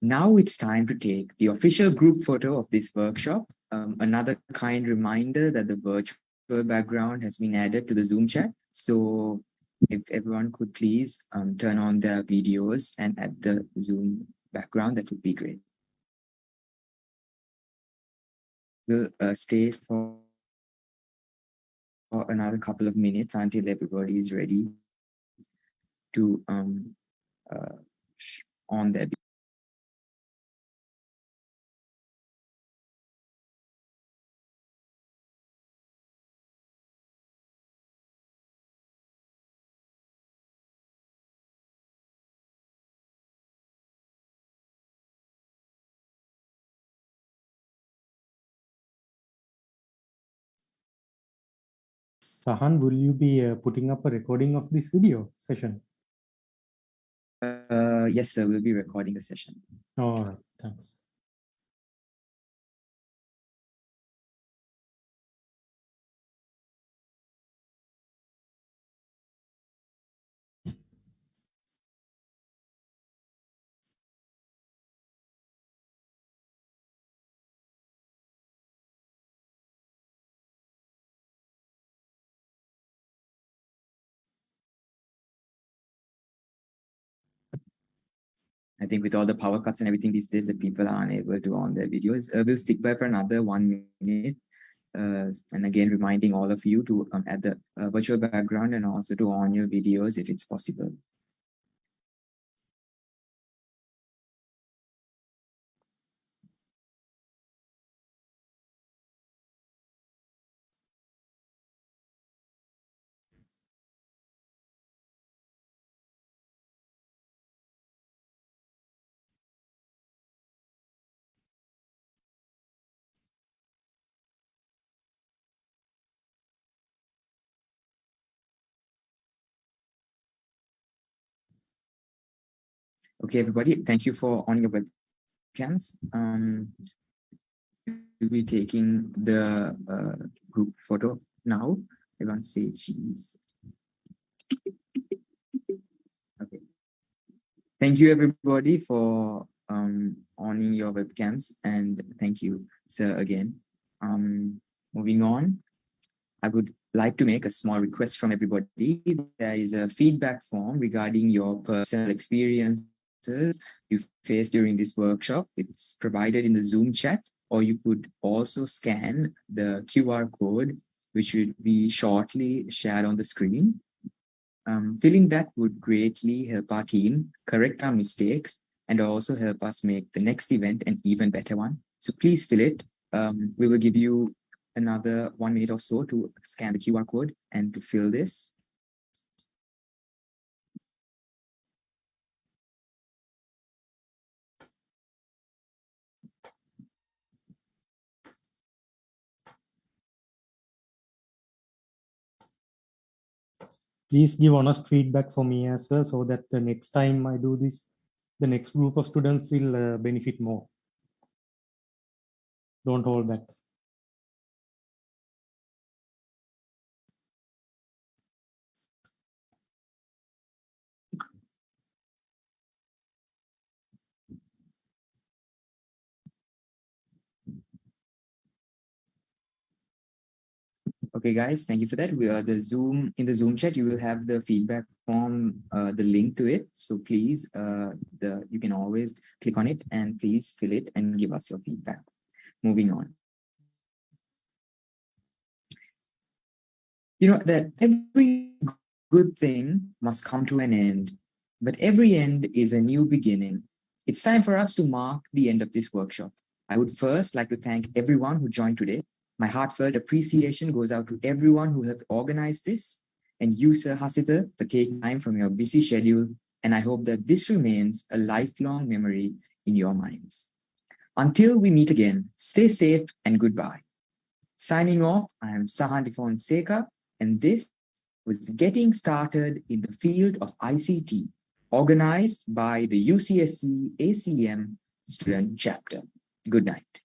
Now it's time to take the official group photo of this workshop. Another kind reminder that the virtual background has been added to the Zoom chat. So if everyone could please turn on their videos and add the Zoom background, that would be great. We'll stay for another couple of minutes until everybody is ready to on their. Sahan, will you be putting up a recording of this video session? Yes, sir, we'll be recording the session. All right, thanks. I think with all the power cuts and everything these days, that people are unable to on their videos. We'll stick by for another 1 minute. And again, reminding all of you to add the virtual background and also to on your videos if it's possible. Okay, everybody, thank you for on your webcams. We'll be taking the group photo now. Everyone say cheese. Okay. Thank you, everybody, for owning your webcams, and thank you, sir, again. Moving on, I would like to make a small request from everybody. There is a feedback form regarding your personal experiences you faced during this workshop. It's provided in the Zoom chat, or you could also scan the QR code, which will be shortly shared on the screen. Filling that would greatly help our team correct our mistakes and also help us make the next event an even better one. So please fill it. We will give you another 1 minute or so to scan the QR code and to fill this. please give honest feedback for me as well, so that the next time I do this, the next group of students will benefit more. Don't hold back. Okay, guys, thank you for that. We are in the Zoom chat. You will have the feedback form, the link to it. So please, you can always click on it and please fill it and give us your feedback. Moving on. You know that every good thing must come to an end, but every end is a new beginning. It's time for us to mark the end of this workshop. I would first like to thank everyone who joined today. My heartfelt appreciation goes out to everyone who helped organize this, and you, Sir Hasitha, for taking time from your busy schedule, and I hope that this remains a lifelong memory in your minds. Until we meet again, stay safe and goodbye. Signing off, I am Sahanti Fonseca, and this was Getting Started in the Field of ICT, organized by the UCSC ACM Student Chapter. Good night.